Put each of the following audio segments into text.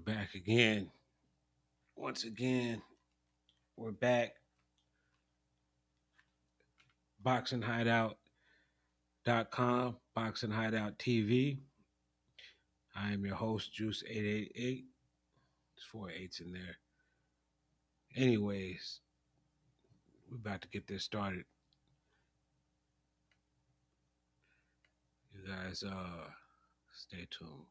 Back again. Once again, we're back. BoxingHideout.com, Boxing Hideout TV. I am your host, Juice888. There's four eights in there. Anyways, we're about to get this started. You guys stay tuned.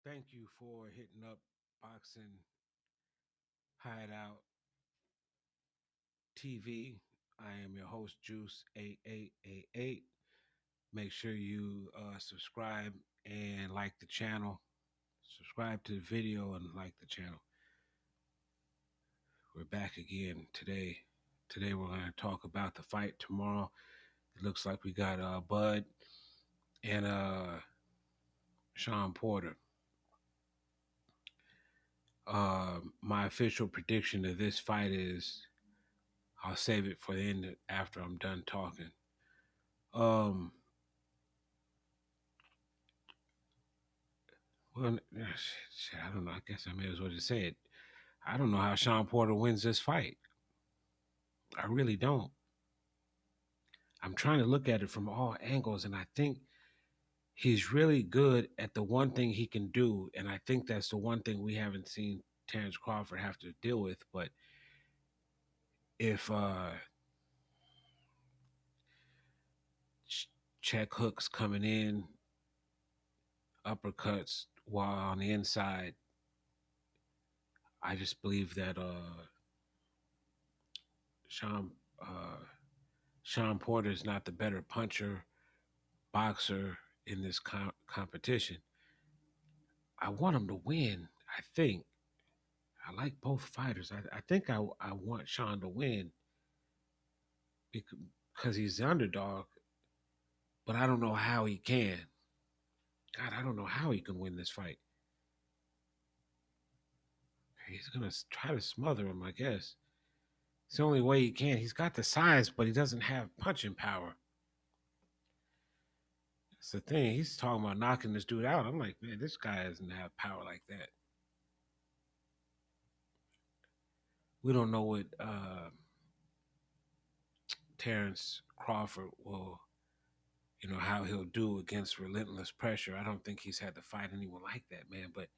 Thank you for hitting up Boxing Hideout TV. I am your host, Juice8888. Make sure you subscribe and like the channel. Subscribe to the video and like the channel. We're back again today. Today we're going to talk about the fight tomorrow. It looks like we got Bud and Shawn Porter. My official prediction of this fight is I'll save it for the end after I'm done talking. Well, shit, I don't know. I guess I may as well just say it. I don't know how Shawn Porter wins this fight. I really don't. I'm trying to look at it from all angles, and I think he's really good at the one thing he can do, and I think that's the one thing we haven't seen Terrence Crawford have to deal with. But if check hooks coming in, uppercuts while on the inside, I just believe that Sean Sean Porter is not the better puncher, boxer in this competition. I want him to win. I think I like both fighters. I think I want Sean to win because he's the underdog, but I don't know how he can. God, I don't know how he can win this fight. He's gonna try to smother him, I guess. It's the only way he can. He's got the size, but he doesn't have punching power. That's the thing. He's talking about knocking this dude out. I'm like, man, this guy doesn't have power like that. We don't know what Terrence Crawford will, how he'll do against relentless pressure. I don't think he's had to fight anyone like that, man. But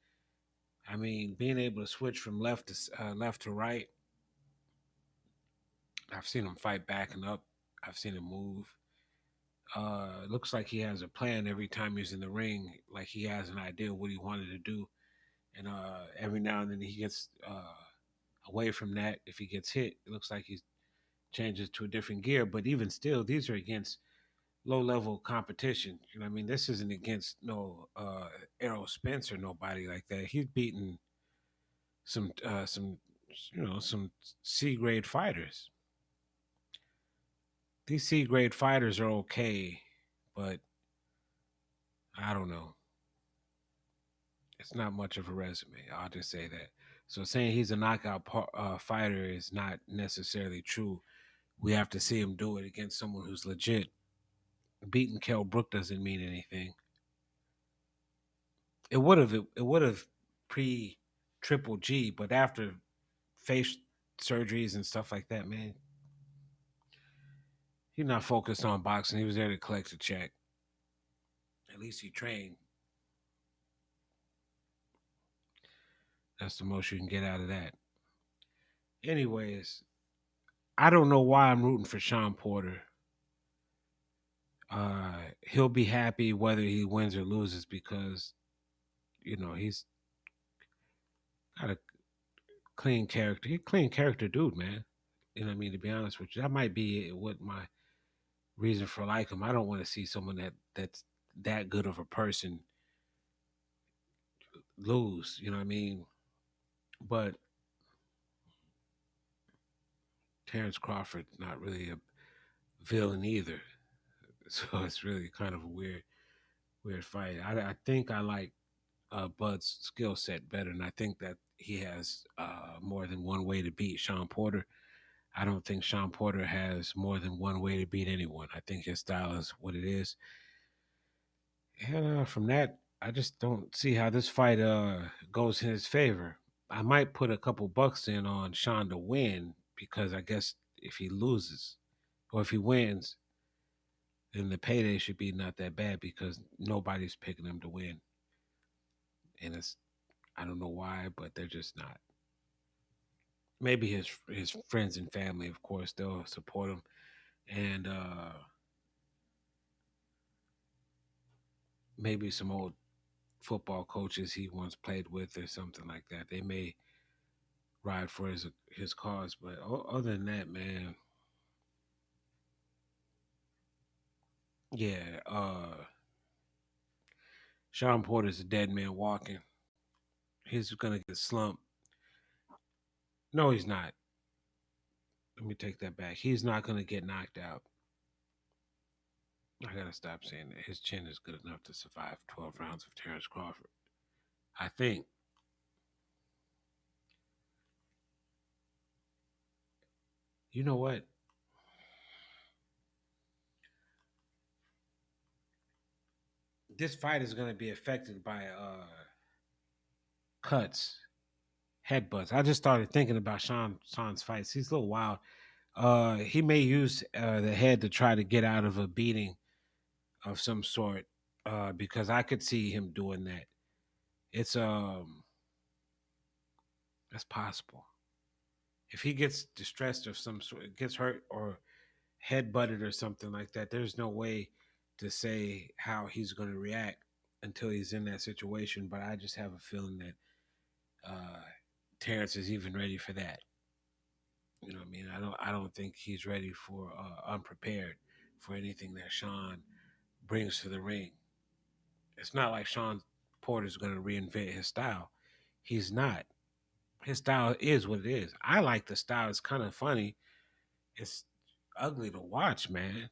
I mean, being able to switch from left to right, I've seen him fight back and up. I've seen him move. It looks like he has a plan every time he's in the ring. Like he has an idea what he wanted to do, and every now and then he gets away from that. If he gets hit, it looks like he changes to a different gear. But even still, these are against low level competition. You know what I mean? This isn't against no Errol Spence or nobody like that. He's beaten some some C grade fighters. These C grade fighters are okay, but I don't know. It's not much of a resume. I'll just say that. So saying he's a knockout fighter is not necessarily true. We have to see him do it against someone who's legit. Beating Kell Brook doesn't mean anything. It would have pre Triple G, but after face surgeries and stuff like that, man, he's not focused on boxing. He was there to collect a check. At least he trained. That's the most you can get out of that. Anyways, I don't know why I'm rooting for Shawn Porter. He'll be happy whether he wins or loses because he's got a clean character. He's a clean character dude, man. You know what I mean? To be honest with you, that might be what my reason for like him. I don't want to see someone that's that good of a person lose. You know what I mean? But Terrence Crawford not really a villain either, so it's really kind of a weird fight. I think I like Bud's skill set better, and I think that he has more than one way to beat Shawn Porter. I don't think Shawn Porter has more than one way to beat anyone. I think his style is what it is. And from that, I just don't see how this fight goes in his favor. I might put a couple bucks in on Shawn to win because I guess if he loses or if he wins, then the payday should be not that bad because nobody's picking him to win. And it's I don't know why, but they're just not. Maybe his friends and family, of course, they'll support him, and maybe some old football coaches he once played with or something like that. They may ride for his cause, but other than that, man, yeah, Shawn Porter's a dead man walking. He's gonna get slumped. No, he's not. Let me take that back. He's not gonna get knocked out. I gotta stop saying that. His chin is good enough to survive 12 rounds of Terrence Crawford. I think. You know what? This fight is gonna be affected by cuts, headbutts. I just started thinking about Sean's fights. He's a little wild. He may use the head to try to get out of a beating of some sort. Because I could see him doing that. It's that's possible. If he gets distressed or some sort, gets hurt or head butted or something like that, there's no way to say how he's going to react until he's in that situation. But I just have a feeling that uh, Terrence is even ready for that. You know what I mean? I don't think he's ready for unprepared for anything that Sean brings to the ring. It's not like Sean Porter's going to reinvent his style. He's not. His style is what it is. I like the style. It's kind of funny. It's ugly to watch, man.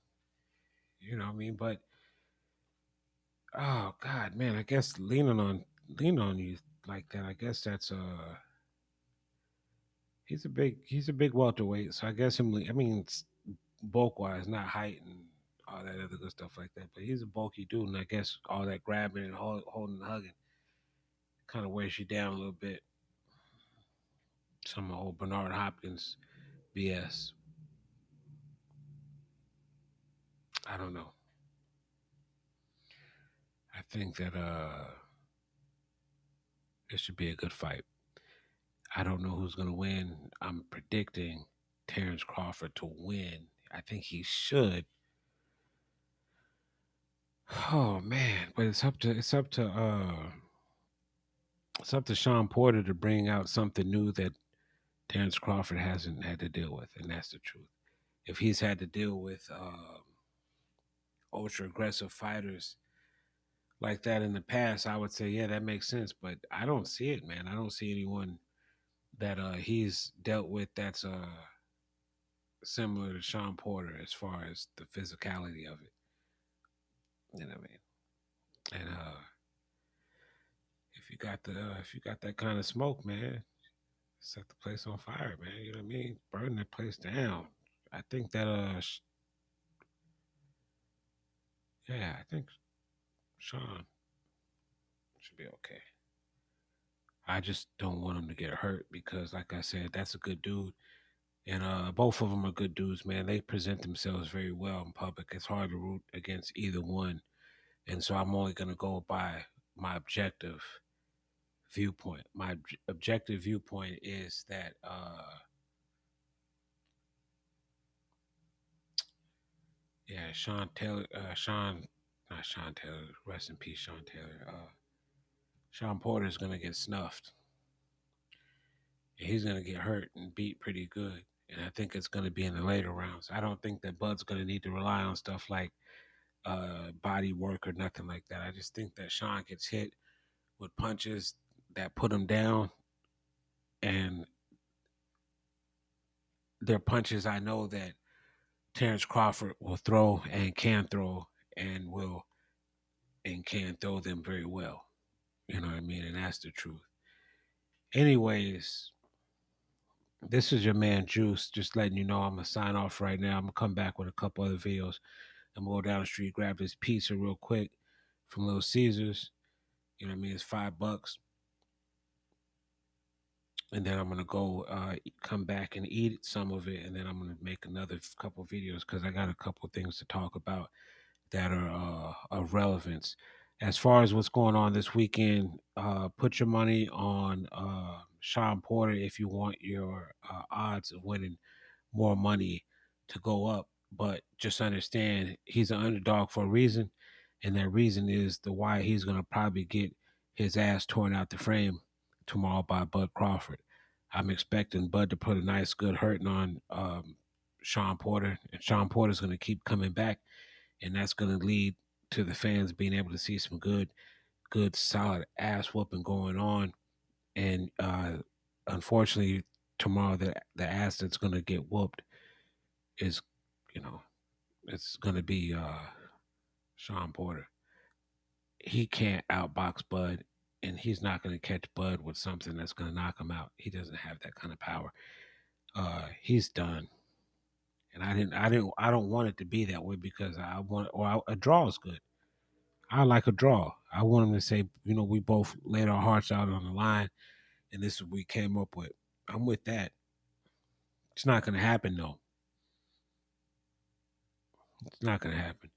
You know what I mean? But oh god, man, I guess lean on you like that. I guess that's he's a big welterweight. So I guess him. I mean, bulk wise, not height and all that other good stuff like that. But he's a bulky dude, and I guess all that grabbing and holding and hugging kind of wears you down a little bit. Some old Bernard Hopkins BS. I don't know. I think that it should be a good fight. I don't know who's gonna win. I'm predicting Terrence Crawford to win. I think he should. Oh man, but it's up to Shawn Porter to bring out something new that Terrence Crawford hasn't had to deal with, and that's the truth. If he's had to deal with ultra aggressive fighters like that in the past, I would say yeah, that makes sense. But I don't see it, man. I don't see anyone that he's dealt with that's similar to Shawn Porter as far as the physicality of it. You know what I mean? And if you got that kind of smoke, man, set the place on fire, man. You know what I mean? Burn that place down. I think that yeah, I think Sean should be okay. I just don't want him to get hurt because, like I said, that's a good dude, and both of them are good dudes, man. They present themselves very well in public. It's hard to root against either one, and so I'm only gonna go by my objective viewpoint. My objective viewpoint is that Yeah, Sean Taylor, Sean, not Sean Taylor. Rest in peace, Sean Taylor. Sean Porter is gonna get snuffed. And he's gonna get hurt and beat pretty good. And I think it's gonna be in the later rounds. I don't think that Bud's gonna need to rely on stuff like body work or nothing like that. I just think that Sean gets hit with punches that put him down, and they're punches I know that Terrence Crawford will throw and can throw and will and can throw them very well. You know what I mean? And that's the truth. Anyways, this is your man Juice. Just letting you know I'm gonna sign off right now. I'm gonna come back with a couple other videos. I'm gonna go down the street, grab this pizza real quick from Little Caesars. You know what I mean? It's $5. And then I'm gonna go come back and eat some of it, and then I'm gonna make another couple videos because I got a couple things to talk about that are of relevance. As far as what's going on this weekend, put your money on Shawn Porter if you want your odds of winning more money to go up. But just understand he's an underdog for a reason, and that reason is the why he's going to probably get his ass torn out the frame tomorrow by Bud Crawford. I'm expecting Bud to put a nice, good hurting on Shawn Porter, and Shawn Porter's going to keep coming back, and that's going to lead to the fans being able to see some good, solid ass whooping going on. And unfortunately, tomorrow the ass that's going to get whooped is, you know, it's going to be Shawn Porter. He can't outbox Bud, and he's not going to catch Bud with something that's going to knock him out. He doesn't have that kind of power. He's done, and I don't want it to be that way because I want a draw is good. I like a draw. I want him to say, you know, we both laid our hearts out on the line, and this is what we came up with. I'm with that. It's not going to happen though. It's not going to happen.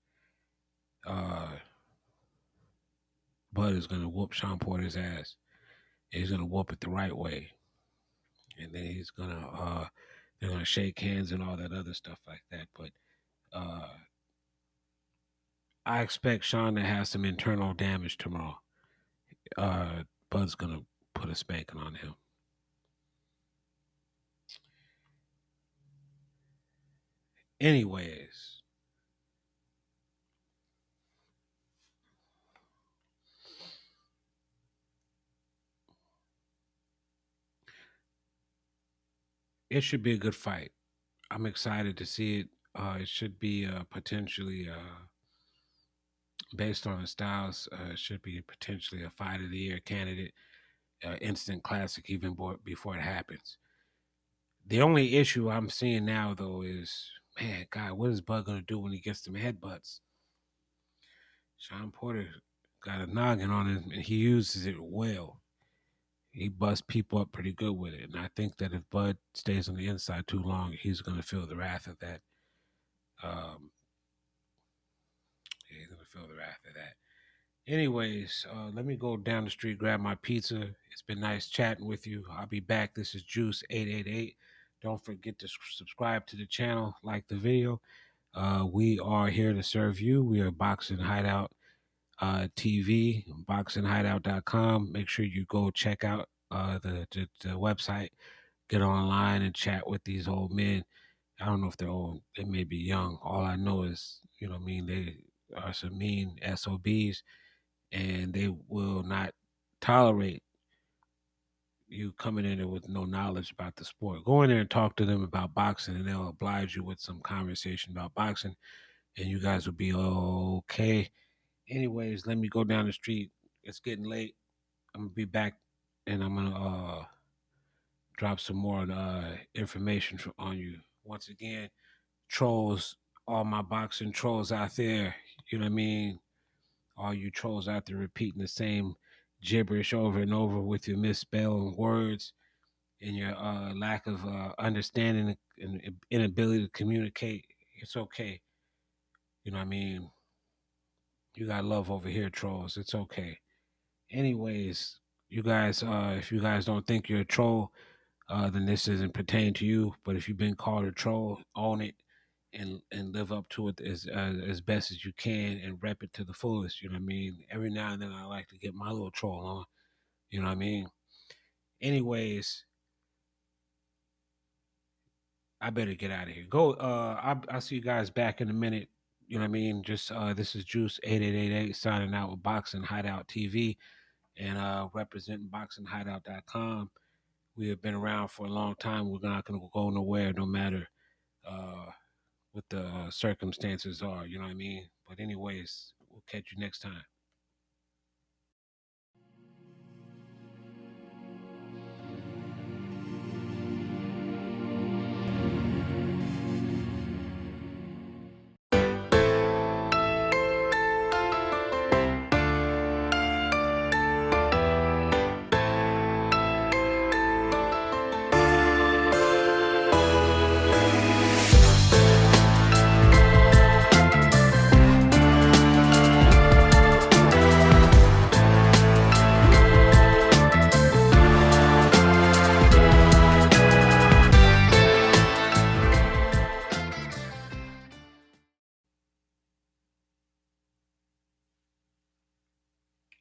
Uh, Bud is going to whoop Shawn Porter's ass. He's going to whoop it the right way, and then he's going to they're going to shake hands and all that other stuff like that. But uh, I expect Shawn to have some internal damage tomorrow. Bud's going to put a spanking on him. Anyways, it should be a good fight. I'm excited to see it. It should be potentially, based on the styles, it should be potentially a fight of the year candidate, instant classic even before it happens. The only issue I'm seeing now, though, is man, God, what is Bud gonna do when he gets them headbutts? Shawn Porter got a noggin on him, and he uses it well. He busts people up pretty good with it, and I think that if Bud stays on the inside too long, he's gonna feel the wrath of that. Um, yeah, he's gonna feel the wrath of that. Anyways, let me go down the street, grab my pizza. It's been nice chatting with you. I'll be back. This is Juice 888. Don't forget to subscribe to the channel, like the video. We are here to serve you. We are Boxing Hideout TV, boxinghideout.com. Make sure you go check out the website, get online and chat with these old men. I don't know if they're old, they may be young. All I know is, you know what I mean, they are some mean SOBs, and they will not tolerate you coming in there with no knowledge about the sport. Go in there and talk to them about boxing, and they'll oblige you with some conversation about boxing, and you guys will be okay. Anyways, let me go down the street. It's getting late. I'm gonna be back, and I'm gonna drop some more information on you. Once again, trolls, all my boxing trolls out there. You know what I mean? All you trolls out there repeating the same gibberish over and over with your misspelled words and your lack of understanding and inability to communicate. It's okay. You know what I mean? You got love over here, trolls. It's okay. Anyways, you guys, if you guys don't think you're a troll, then this isn't pertaining to you. But if you've been called a troll, own it and live up to it as best as you can and rep it to the fullest. You know what I mean? Every now and then I like to get my little troll on. You know what I mean? Anyways, I better get out of here. Go. I'll see you guys back in a minute. You know what I mean? Just this is Juice 8888 signing out with Boxing Hideout TV and representing BoxingHideout.com. We have been around for a long time. We're not going to go nowhere, no matter uh, what the circumstances are. You know what I mean? But anyways, we'll catch you next time.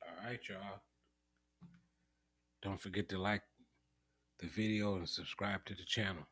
All right, y'all. Don't forget to like the video and subscribe to the channel.